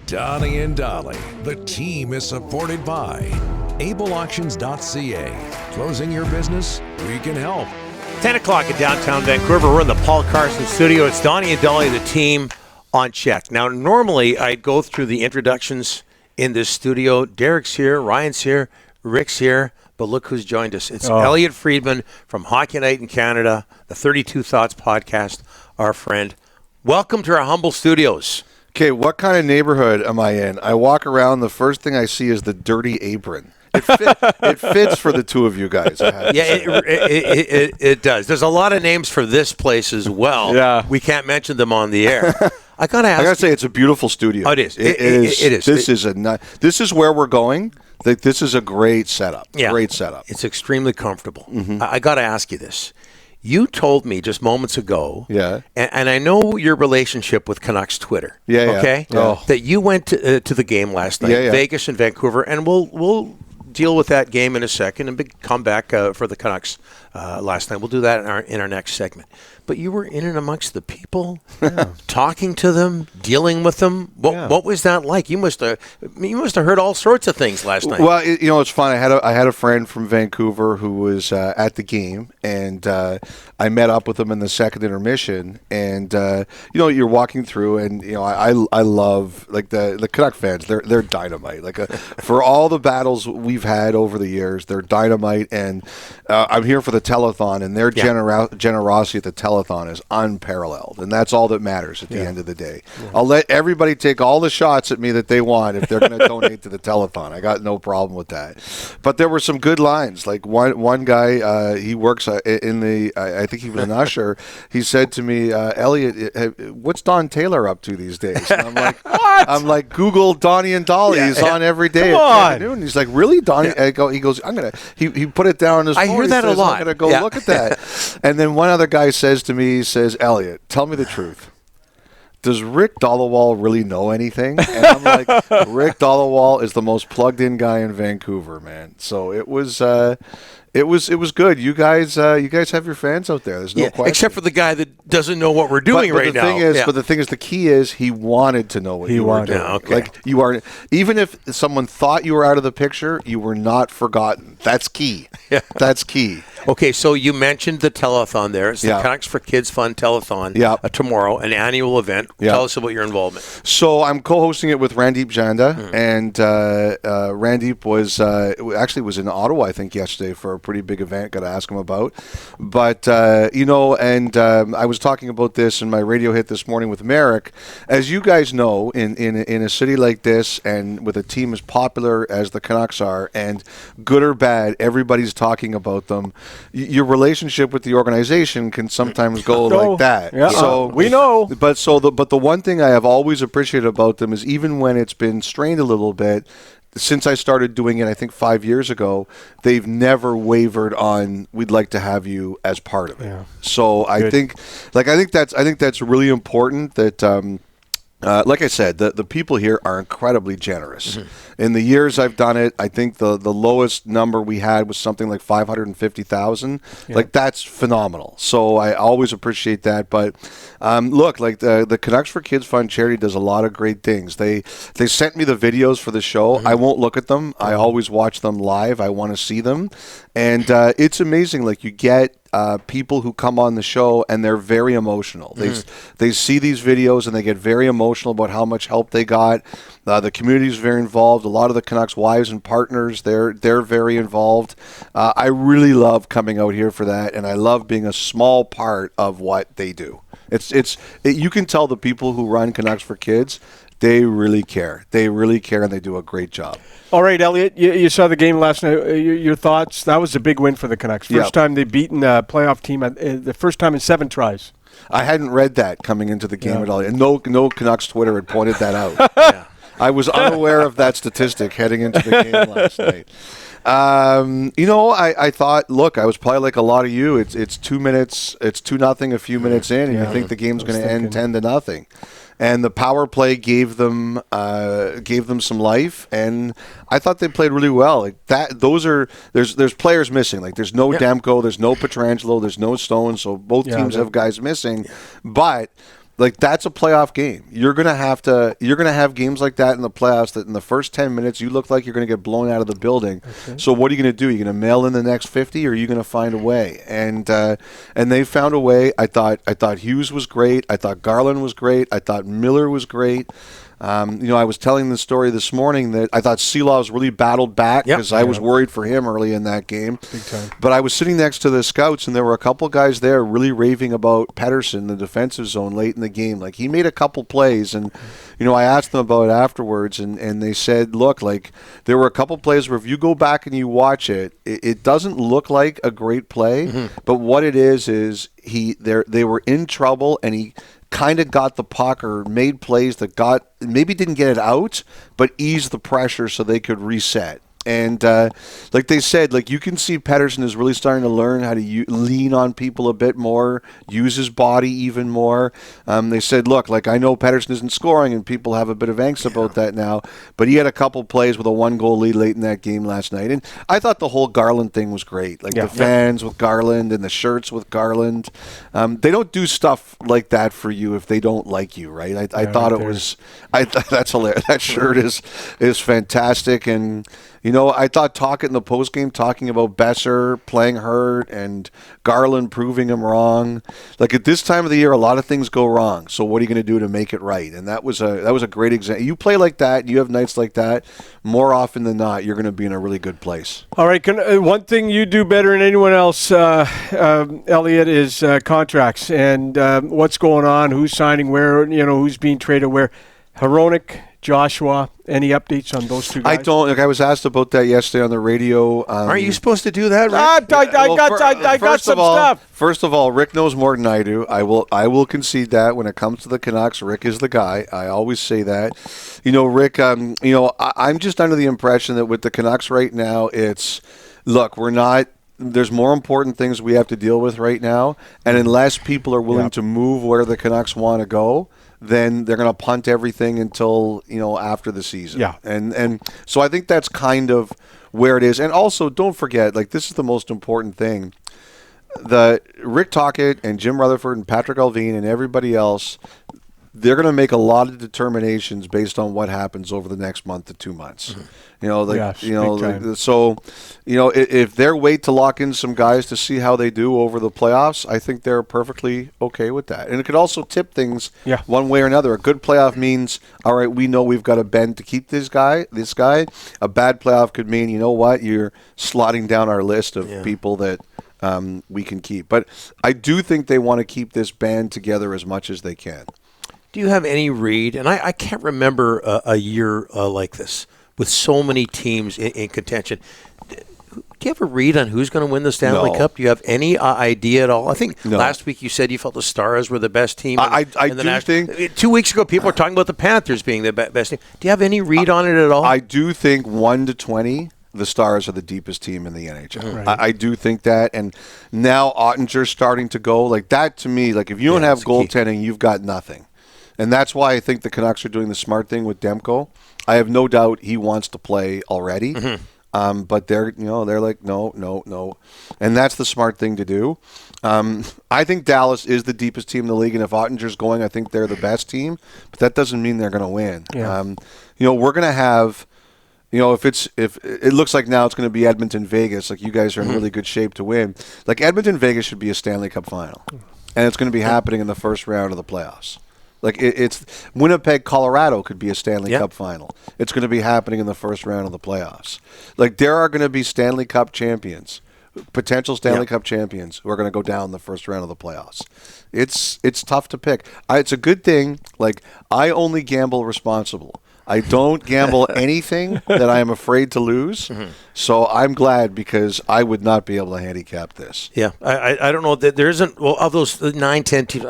Donnie and Dolly. The team is supported by ableauctions.ca. Closing your business? We can help. 10 o'clock in downtown Vancouver. We're in the Paul Carson studio. It's Donnie and Dolly, the team on check. Now, normally I'd go through the introductions in this studio. Derek's here, Ryan's here, Rick's here, but look who's joined us. It's Elliotte Friedman from Hockey Night in Canada, the 32 Thoughts podcast, our friend. Welcome to our humble studios. Okay, what kind of neighborhood am I in? I walk around, the first thing I see is the dirty apron. It fits for the two of you guys. It does. There's a lot of names for this place as well. Yeah. We can't mention them on the air. I gotta say, it's a beautiful studio. Oh, it is. It is. This is where we're going. This is a great setup. Yeah. Great setup. It's extremely comfortable. Mm-hmm. I got to ask you this. You told me just moments ago, and I know your relationship with Canucks Twitter, that you went to the game last night, Vegas and Vancouver, and we'll deal with that game in a second and big comeback for the Canucks last night. We'll do that in our next segment. But you were in and amongst the people, talking to them, dealing with them. What was that like? You must have heard all sorts of things last night. Well, it's fun. I had a friend from Vancouver who was at the game, and I met up with him in the second intermission. And you're walking through, and I love like the Canuck fans. They're dynamite. Like for all the battles we've had over the years, they're dynamite. And I'm here for the telethon, and their generosity at the telethon is unparalleled, and that's all that matters at the end of the day. Yeah. I'll let everybody take all the shots at me that they want if they're going to donate to the telethon. I got no problem with that. But there were some good lines. Like one guy, he works in the, I think he was an usher. He said to me, Elliotte, what's Don Taylor up to these days? And I'm like, what? I'm like, Google Donnie and Dolly. He's on every day. Come on. And he's like, really, Donnie? Yeah. He goes, he put it down on his phone. I hear that a lot. I'm going to go look at that. And then one other guy says to me, he says, Elliotte, tell me the truth. Does Rick Dollywall really know anything? And I'm like, Rick Dollywall is the most plugged in guy in Vancouver, man. So it was good. You guys have your fans out there. There's no question. Except for the guy that doesn't know what we're doing right now. But the thing is, the key is he wanted to know what you were doing. Yeah, okay. Like you are, even if someone thought you were out of the picture, you were not forgotten. That's key. Yeah. That's key. Okay, so you mentioned the telethon there. It's the Canucks for Kids Fun telethon tomorrow, an annual event. Tell us about your involvement. So I'm co-hosting it with Randeep Janda, and Randeep was in Ottawa, I think, yesterday for a pretty big event. Got to ask him about. But, I was talking about this in my radio hit this morning with Merrick. As you guys know, in a city like this and with a team as popular as the Canucks are, and good or bad, everybody's talking about them. Your relationship with the organization can sometimes go like that. Yeah. So we know. But the one thing I have always appreciated about them is even when it's been strained a little bit, since I started doing it, I think 5 years ago, they've never wavered on we'd like to have you as part of it. Yeah. So I think that's really important that. Like I said, the people here are incredibly generous. Mm-hmm. In the years I've done it, I think the lowest number we had was something like 550,000. Yeah. Like, that's phenomenal. So I always appreciate that. But look, like the Canucks for Kids Fund charity does a lot of great things. They sent me the videos for the show. Mm-hmm. I won't look at them. I always watch them live. I want to see them. And it's amazing. Like, you get people who come on the show and they're very emotional. They see these videos and they get very emotional about how much help they got. The community is very involved. A lot of the Canucks wives and partners, they're very involved. I really love coming out here for that, and I love being a small part of what they do. You can tell the people who run Canucks for Kids, they really care. They really care, and they do a great job. All right, Elliotte, you saw the game last night. Your thoughts? That was a big win for the Canucks. First time they've beaten a playoff team, the first time in 7 tries. I hadn't read that coming into the game at all. And no Canucks Twitter had pointed that out. I was unaware of that statistic heading into the game last night. I thought, look, I was probably like a lot of you. It's 2 minutes, it's 2-0 a few minutes in, and you think the game's going to end 10-0. And the power play gave them some life, and I thought they played really well. Like that, there's players missing. Like there's no Demko, there's no Pietrangelo, there's no Stone, so both teams have guys missing. But Like, that's a playoff game. You're gonna have games like that in the playoffs that in the first 10 minutes you look like you're gonna get blown out of the building. Okay. So what are you gonna do? Are you gonna mail in the next 50, or are you gonna find a way? And they found a way. I thought Hughes was great. I thought Garland was great. I thought Miller was great. I was telling the story this morning that I thought Seelov's really battled back because I was worried for him early in that game. Big time. But I was sitting next to the scouts, and there were a couple guys there really raving about Pettersson, the defensive zone, late in the game. Like, he made a couple plays, and I asked them about it afterwards, and they said, look, like, there were a couple plays where if you go back and you watch it, it doesn't look like a great play, but what it is they were in trouble, and he kind of got the puck or made plays that maybe didn't get it out, but eased the pressure so they could reset. And like they said, like, you can see Pettersson is really starting to learn how to lean on people a bit more, use his body even more. They said, look, like, I know Pettersson isn't scoring, and people have a bit of angst about that now, but he had a couple plays with a 1-goal lead late in that game last night. And I thought the whole Garland thing was great. Like, the fans with Garland and the shirts with Garland. They don't do stuff like that for you if they don't like you, right? I thought it was – that's hilarious. That shirt is fantastic. And – I thought in the postgame, talking about Besser playing hurt and Garland proving him wrong. Like, at this time of the year, a lot of things go wrong. So what are you going to do to make it right? And that was a great example. You play like that, you have nights like that, more often than not, you're going to be in a really good place. All right, one thing you do better than anyone else, Elliotte, is contracts and what's going on, who's signing where, who's being traded where. Hronek, Joshua, any updates on those two guys? I don't. Like, I was asked about that yesterday on the radio. Aren't you supposed to do that, Rick? I got some stuff. First of all, Rick knows more than I do. I will concede that when it comes to the Canucks, Rick is the guy. I always say that. Rick, I'm just under the impression that with the Canucks right now, there's more important things we have to deal with right now, and unless people are willing to move where the Canucks want to go, then they're going to punt everything until after the season. Yeah. And so I think that's kind of where it is. And also, don't forget, like, this is the most important thing. The Rick Tocchet and Jim Rutherford and Patrick Alvin and everybody else, they're going to make a lot of determinations based on what happens over the next month to 2 months. So, if they wait to lock in some guys to see how they do over the playoffs, I think they're perfectly okay with that. And it could also tip things one way or another. A good playoff means, all right, we know we've got to bend to keep this guy. A bad playoff could mean, you know what, you're slotting down our list of people that we can keep. But I do think they want to keep this band together as much as they can. Do you have any read? And I can't remember a year like this with so many teams in contention. Do you have a read on who's going to win the Stanley Cup? Do you have any idea at all? I think last week you said you felt the Stars were the best team. I do think 2 weeks ago people were talking about the Panthers being the best team. Do you have any read on it at all? I do think 1-20. The Stars are the deepest team in the NHL. Right. I do think that. And now Ottinger's starting to go. Like, that to me, like, if you don't have goaltending, you've got nothing. And that's why I think the Canucks are doing the smart thing with Demko. I have no doubt he wants to play already. But they're like, no. And that's the smart thing to do. I think Dallas is the deepest team in the league. And if Ottinger's going, I think they're the best team. But that doesn't mean they're going to win. Yeah. We're going to have... if it looks like now it's going to be Edmonton, Vegas, like, you guys are in really good shape to win. Like, Edmonton, Vegas should be a Stanley Cup final. And it's going to be happening in the first round of the playoffs. Like, it's Winnipeg, Colorado could be a Stanley Cup final. It's going to be happening in the first round of the playoffs. Like, there are going to be Stanley Cup champions, potential Stanley Cup champions who are going to go down in the first round of the playoffs. It's tough to pick. It's a good thing. Like, I only gamble responsible. I don't gamble anything that I am afraid to lose. So I'm glad, because I would not be able to handicap this. Yeah, I don't know that there isn't. Well, of those 9-10 teams,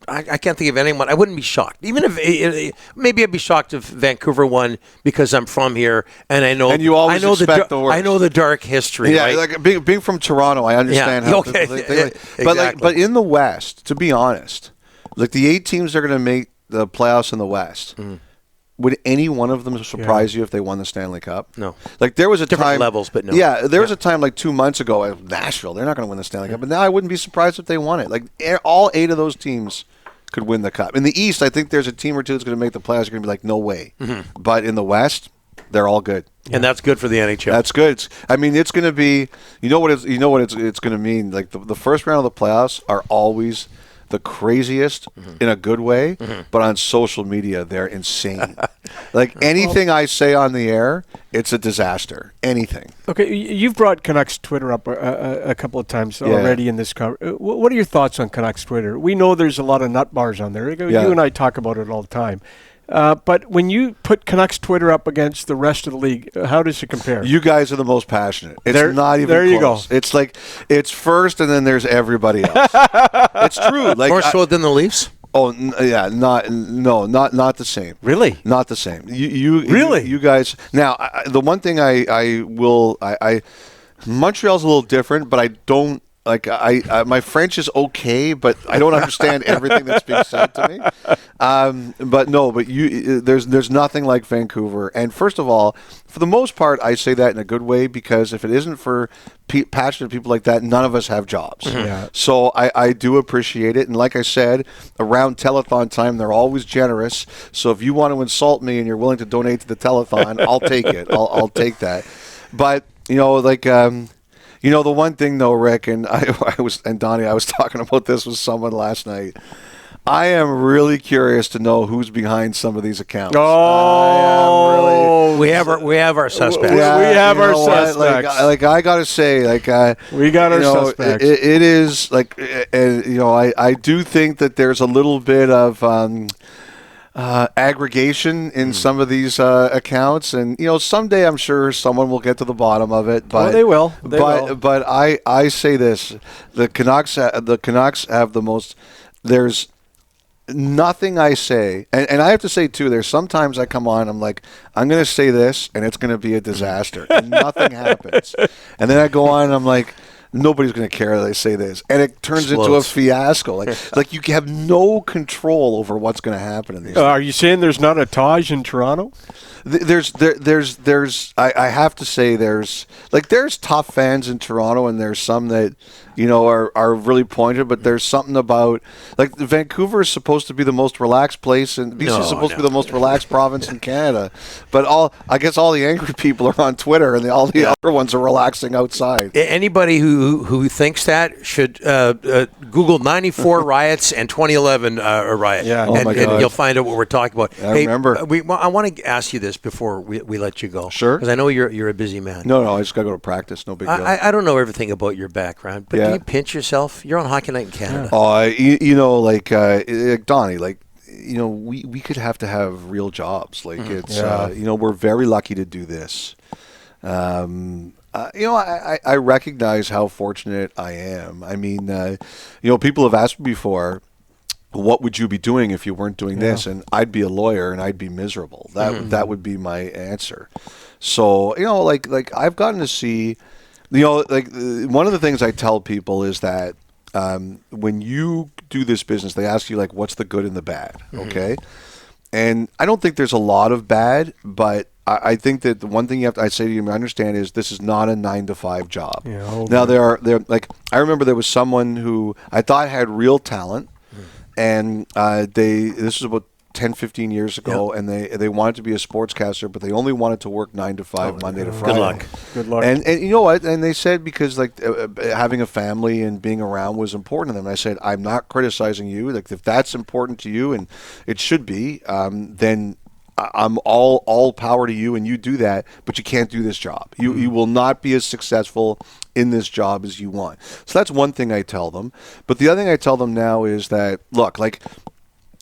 I can't think of anyone. I wouldn't be shocked, even if maybe I'd be shocked if Vancouver won, because I'm from here and I know. And you always expect the worst. I know the dark history. Yeah, right? like being from Toronto, I understand how. Okay, exactly. But in the West, to be honest, like, the 8 teams that are going to make the playoffs in the West. Would any one of them surprise you if they won the Stanley Cup? No. Like, there was a different time, levels, but no. Yeah, there was a time like 2 months ago, Nashville, they're not going to win the Stanley Cup. But now I wouldn't be surprised if they won it. Like, all 8 of those teams could win the Cup. In the East, I think there's a team or two that's going to make the playoffs. You're going to be like, no way. But in the West, they're all good. And that's good for the NHL. That's good. It's going to be, you know what it's going to mean. Like the first round of the playoffs are always the craziest in a good way, but on social media they're insane. Like anything I say on the air, it's a disaster. Anything. Okay, you've brought Canucks Twitter up a couple of times already in this conversation. What are your thoughts on Canucks Twitter? We know there's a lot of nut bars on there. You and I talk about it all the time. But when you put Canucks Twitter up against the rest of the league, how does it compare? You guys are the most passionate. It's not even there close. You go. It's like it's first, and then there's everybody else. It's true. Like more so than the Leafs. Oh yeah, not the same. Really, not the same. You really, you guys. Now, the one thing I Montreal's a little different, but I don't. Like my French is okay, but I don't understand everything that's being said to me. But there's nothing like Vancouver. And first of all, for the most part, I say that in a good way, because if it isn't for passionate people like that, none of us have jobs. Yeah. So I do appreciate it. And like I said, around telethon time, they're always generous. So if you want to insult me and you're willing to donate to the telethon, I'll take it. I'll take that. But the one thing though, Rick, and Donnie, I was talking about this with someone last night. I am really curious to know who's behind some of these accounts. Oh, we have our suspects. Yeah, we have our suspects. Like I gotta say, we got our suspects. It is like, I do think that there's a little bit of aggregation in some of these accounts, and someday I'm sure someone will get to the bottom of it. But they will. But I say this: the Canucks have the most. There's nothing I say, and I have to say too, there's sometimes I come on, I'm like, I'm going to say this and it's going to be a disaster, and nothing happens, and then I go on and I'm like, nobody's going to care that I say this, and it turns into a fiasco. Like you have no control over what's going to happen in these. Are you saying there's not a Taj in Toronto? There's I have to say there's tough fans in Toronto, and there's some that are really pointed, but there's something about, like, Vancouver is supposed to be the most relaxed place, and BC is supposed to be the most relaxed province in Canada, but I guess all the angry people are on Twitter, and all the other ones are relaxing outside. Anybody who thinks that should Google 94 riots and 2011 riot, and you'll find out what we're talking about. I remember. I want to ask you this before we let you go. Sure. Because I know you're a busy man. No, I just got to go to practice. No big deal. I don't know everything about your background, but do you pinch yourself? You're on Hockey Night in Canada. Donnie, we could have to have real jobs. Like we're very lucky to do this. I recognize how fortunate I am. I mean, people have asked me before, what would you be doing if you weren't doing this? And I'd be a lawyer, and I'd be miserable. That would be my answer. So, I've gotten to see, one of the things I tell people is that when you do this business, they ask you, what's the good and the bad, okay? And I don't think there's a lot of bad, but I think that the one thing I say to you, understand, is this is not a 9-to-5 job. Yeah, now I remember there was someone who I thought had real talent, and this was about 10, 15 years ago, and they wanted to be a sportscaster, but they only wanted to work 9 to 5 Monday to Friday. Good luck. And you know what? And they said, because having a family and being around was important to them. And I said, I'm not criticizing you. If that's important to you, and it should be, then I'm all power to you, and you do that, but you can't do this job. You will not be as successful in this job as you want. So that's one thing I tell them. But the other thing I tell them now is that, look,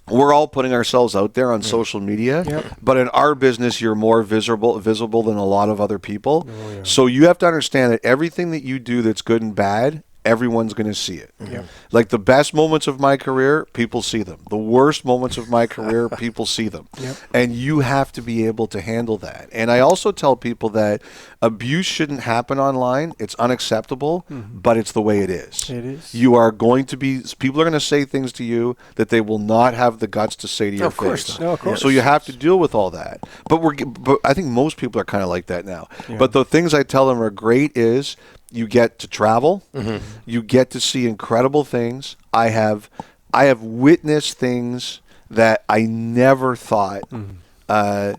we're all putting ourselves out there on social media, but in our business, you're more visible than a lot of other people. Oh, yeah. So you have to understand that everything that you do that's good and bad, everyone's going to see it. Yep. Like the best moments of my career, people see them. The worst moments of my career, people see them. Yep. And you have to be able to handle that. And I also tell people that abuse shouldn't happen online. It's unacceptable, but it's the way it is. It is. You are going to be, people are going to say things to you that they will not have the guts to say to your face. No, of course. So you have to deal with all that. But I think most people are kind of like that now. Yeah. But the things I tell them are great is, you get to travel. You get to see incredible things. I have I have witnessed things that I never thought that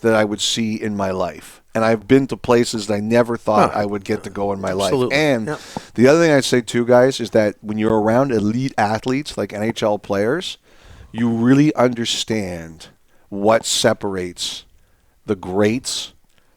I would see in my life. And I've been to places that I never thought I would get to go in my life. And the other thing I'd say too, guys, is that when you're around elite athletes like NHL players, you really understand what separates the greats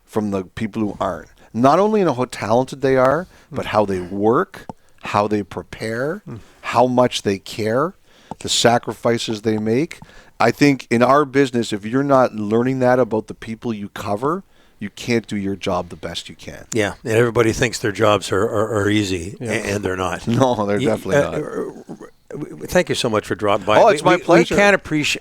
from the people who aren't. Not only in how talented they are, but how they work, how they prepare, how much they care, the sacrifices they make. I think in our business, if you're not learning that about the people you cover, you can't do your job the best you can. Yeah, and everybody thinks their jobs are easy, and they're not. No, they're definitely not. Thank you so much for dropping by. Oh, it's my pleasure.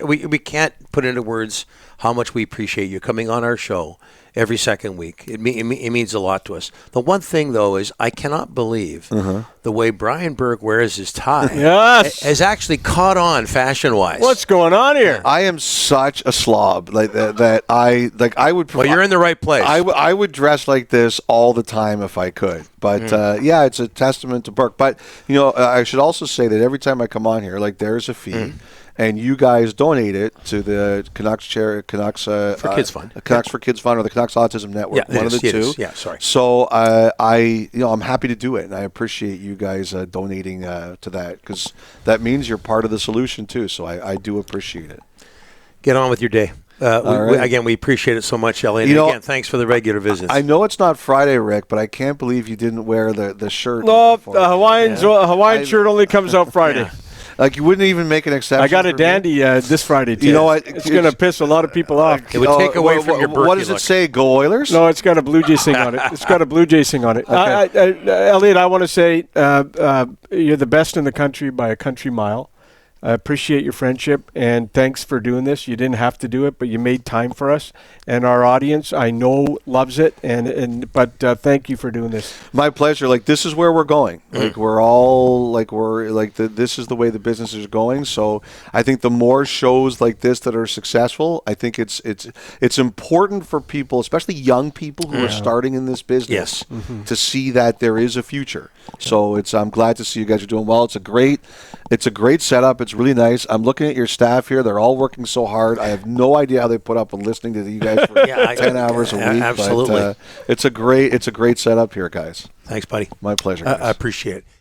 We can't put into words how much we appreciate you coming on our show every second week. It means a lot to us. The one thing, though, is I cannot believe the way Brian Burke wears his tie has actually caught on fashion-wise. What's going on here? I am such a slob that I would. Well, you're in the right place. I would dress like this all the time if I could. But it's a testament to Burke. But I should also say that every time I come on here, there's a fee. And you guys donate it to the Canucks for Kids Fund, Canucks for Kids Fund, or the Canucks Autism Network. One of the two. Yeah, sorry. So I'm happy to do it, and I appreciate you guys donating to that, because that means you're part of the solution too. So I do appreciate it. Get on with your day. We appreciate it so much, Elliotte. And again, thanks for the regular visits. I know it's not Friday, Rick, but I can't believe you didn't wear the shirt. No, the Hawaiian shirt only comes out Friday. Yeah. You wouldn't even make an exception. I got a dandy this Friday, too. You know what? It's going to piss a lot of people off. It would take away from your birthday. What does it say? Go Oilers? No, it's got a Blue Jays thing on it. It's got a Blue Jays thing on it. Okay. Elliotte, I want to say you're the best in the country by a country mile. I appreciate your friendship, and thanks for doing this. You didn't have to do it, but you made time for us. And our audience, I know, loves it. But thank you for doing this. My pleasure. This is where we're going. We're all this is the way the business is going. So I think the more shows like this that are successful, I think it's important for people, especially young people who are starting in this business, to see that there is a future. So I'm glad to see you guys are doing well. It's a great setup. It's really nice. I'm looking at your staff here. They're all working so hard. I have no idea how they put up with listening to you guys for 10 hours a week. Absolutely. But, it's a great setup here, guys. Thanks, buddy. My pleasure, guys. I appreciate it.